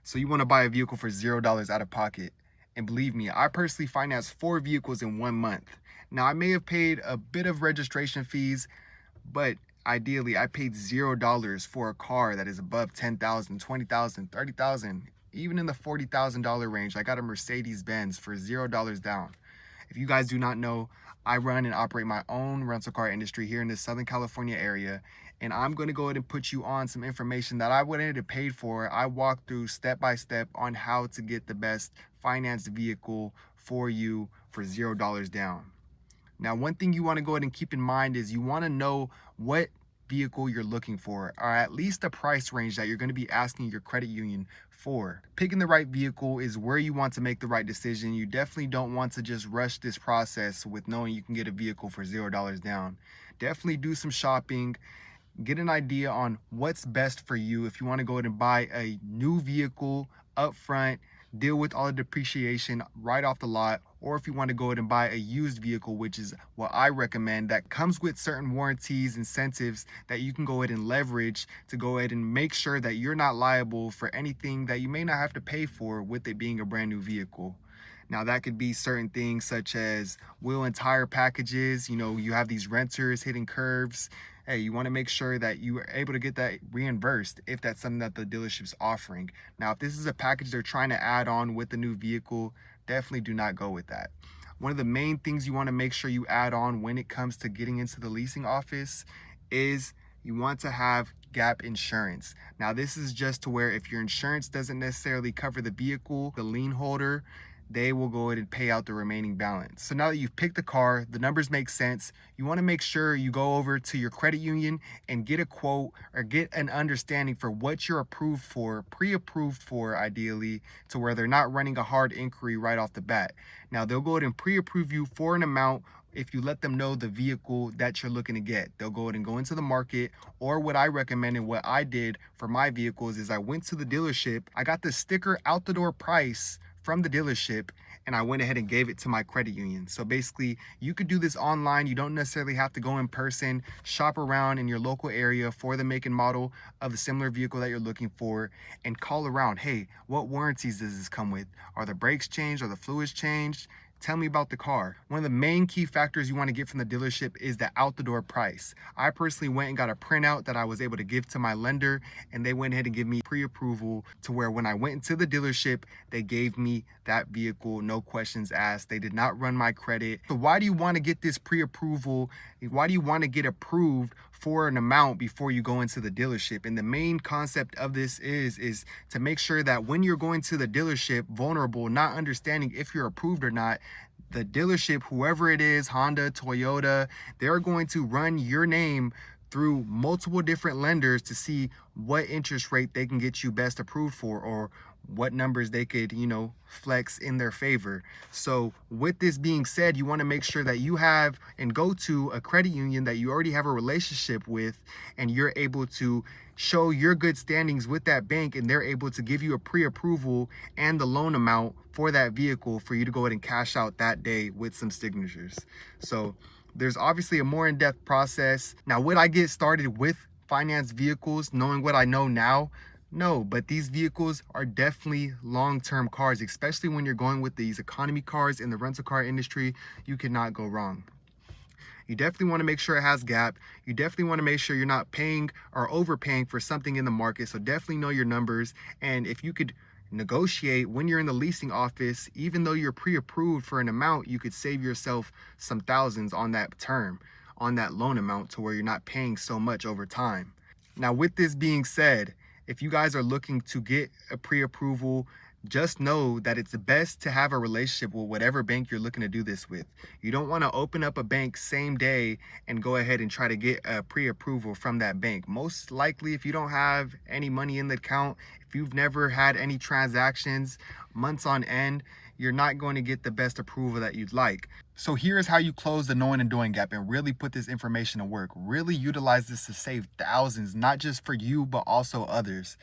So you want to buy a vehicle for $0 out of pocket. And believe me, I personally financed 4 vehicles in 1 month. Now I may have paid a bit of registration fees, but ideally I paid $0 for a car that is above 10,000, 20,000, 30,000, even in the $40,000 range. I got a Mercedes Benz for $0 down. If you guys do not know, I run and operate my own rental car industry here in the Southern California area. And I'm going to go ahead and put you on some information that I went ahead and paid for. I walked through step by step on how to get the best financed vehicle for you for $0 down. Now, one thing you want to go ahead and keep in mind is you want to know what vehicle you're looking for, or at least the price range that you're going to be asking your credit union for. Picking the right vehicle is where you want to make the right decision. You definitely don't want to just rush this process with knowing you can get a vehicle for $0 down. Definitely do some shopping, get an idea on what's best for you. If you want to go ahead and buy a new vehicle up front, deal with all the depreciation right off the lot, or if you want to go ahead and buy a used vehicle, which is what I recommend, that comes with certain warranties, incentives that you can go ahead and leverage to go ahead and make sure that you're not liable for anything that you may not have to pay for with it being a brand new vehicle. Now that could be certain things such as wheel and tire packages. You have these renters hitting curves. Hey, you want to make sure that you are able to get that reimbursed if that's something that the dealership's offering. Now, if this is a package they're trying to add on with the new vehicle, definitely do not go with that. One of the main things you want to make sure you add on when it comes to getting into the leasing office is you want to have gap insurance. Now, this is just to where if your insurance doesn't necessarily cover the vehicle, the lien holder, they will go ahead and pay out the remaining balance. So now that you've picked the car, the numbers make sense, you want to make sure you go over to your credit union and get a quote or get an understanding for what you're approved for, pre-approved for ideally, to where they're not running a hard inquiry right off the bat. Now they'll go ahead and pre-approve you for an amount if you let them know the vehicle that you're looking to get. They'll go ahead and go into the market, or what I recommend and what I did for my vehicles is I went to the dealership, I got the sticker out the door price from the dealership, and I went ahead and gave it to my credit union. So basically, you could do this online. You don't necessarily have to go in person, shop around in your local area for the make and model of the similar vehicle that you're looking for, and call around. Hey, what warranties does this come with? Are the brakes changed? Are the fluids changed? Tell me about the car. One of the main key factors you want to get from the dealership is the out the door price. I personally went and got a printout that I was able to give to my lender, and they went ahead and give me pre-approval to where when I went into the dealership, they gave me that vehicle, no questions asked. They did not run my credit. So why do you want to get this pre-approval? Why do you want to get approved for an amount before you go into the dealership? And the main concept of this is to make sure that when you're going to the dealership vulnerable, not understanding if you're approved or not, the dealership, whoever it is, Honda, Toyota, they're going to run your name through multiple different lenders to see what interest rate they can get you best approved for, or what numbers they could, flex in their favor. So with this being said, you want to make sure that you have and go to a credit union that you already have a relationship with, and you're able to show your good standings with that bank, and they're able to give you a pre-approval and the loan amount for that vehicle for you to go ahead and cash out that day with some signatures. So there's obviously a more in-depth process. Now, would I get started with finance vehicles knowing what I know now? No, but these vehicles are definitely long-term cars, especially when you're going with these economy cars in the rental car industry. You cannot go wrong. You definitely want to make sure it has gap. You definitely want to make sure you're not paying or overpaying for something in the market. So definitely know your numbers. And if you could negotiate when you're in the leasing office, even though you're pre-approved for an amount, you could save yourself some thousands on that term, on that loan amount, to where you're not paying so much over time. Now, with this being said, if you guys are looking to get a pre-approval, just know that it's best to have a relationship with whatever bank you're looking to do this with. You don't want to open up a bank same day and go ahead and try to get a pre-approval from that bank. Most likely, if you don't have any money in the account, if you've never had any transactions months on end, you're not going to get the best approval that you'd like. So here's how you close the knowing and doing gap and really put this information to work. Really utilize this to save thousands, not just for you, but also others.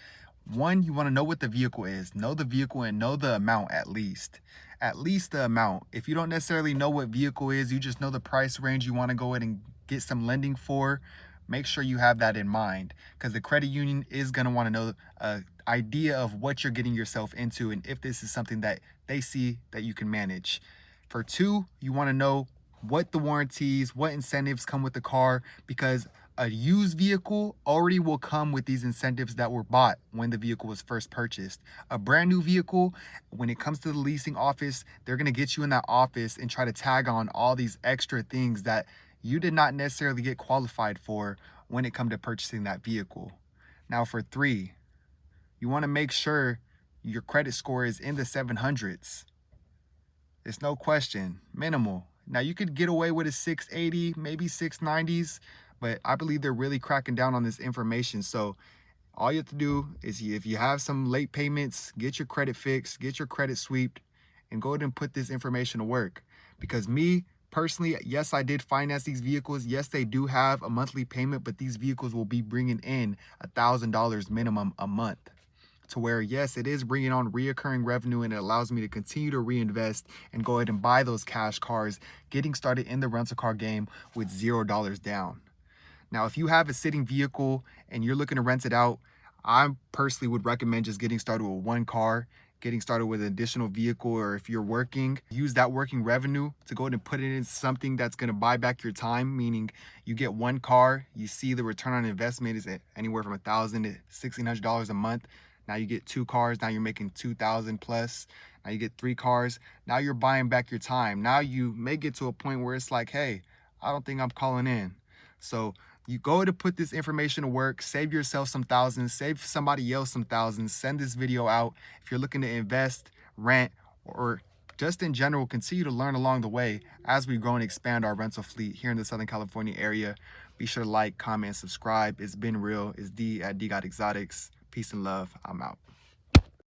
One, you want to know what the vehicle is. Know the vehicle and know the amount at least. At least the amount. If you don't necessarily know what vehicle is, you just know the price range you want to go ahead and get some lending for, Make sure you have that in mind, because the credit union is going to want to know an idea of what you're getting yourself into and if this is something that they see that you can manage. For two, you want to know what the warranties, what incentives come with the car, because a used vehicle already will come with these incentives that were bought when the vehicle was first purchased. A brand new vehicle, when it comes to the leasing office, they're going to get you in that office and try to tag on all these extra things that you did not necessarily get qualified for when it comes to purchasing that vehicle. Now for three, you want to make sure your credit score is in the 700s. It's no question, minimal. Now you could get away with a 680, maybe 690s, but I believe they're really cracking down on this information. So all you have to do is, if you have some late payments, get your credit fixed, get your credit swept, and go ahead and put this information to work. Because me personally, yes, I did finance these vehicles. Yes, they do have a monthly payment, but these vehicles will be bringing in $1,000 minimum a month. To where, yes, it is bringing on reoccurring revenue, and it allows me to continue to reinvest and go ahead and buy those cash cars, getting started in the rental car game with $0 down. Now, if you have a sitting vehicle and you're looking to rent it out, I personally would recommend just getting started with one car, getting started with an additional vehicle, or if you're working, use that working revenue to go ahead and put it in something that's going to buy back your time, meaning you get one car, you see the return on investment is anywhere from $1,000 to $1,600 a month. Now you get two cars, now you're making $2,000 plus. Now you get three cars, now you're buying back your time. Now you may get to a point where it's like, hey, I don't think I'm calling in. So you go to put this information to work, save yourself some thousands, save somebody else some thousands, send this video out. If you're looking to invest, rent, or just in general, continue to learn along the way as we grow and expand our rental fleet here in the Southern California area. Be sure to like, comment, and subscribe. It's been real. It's D at D Got Exotics. Peace and love. I'm out.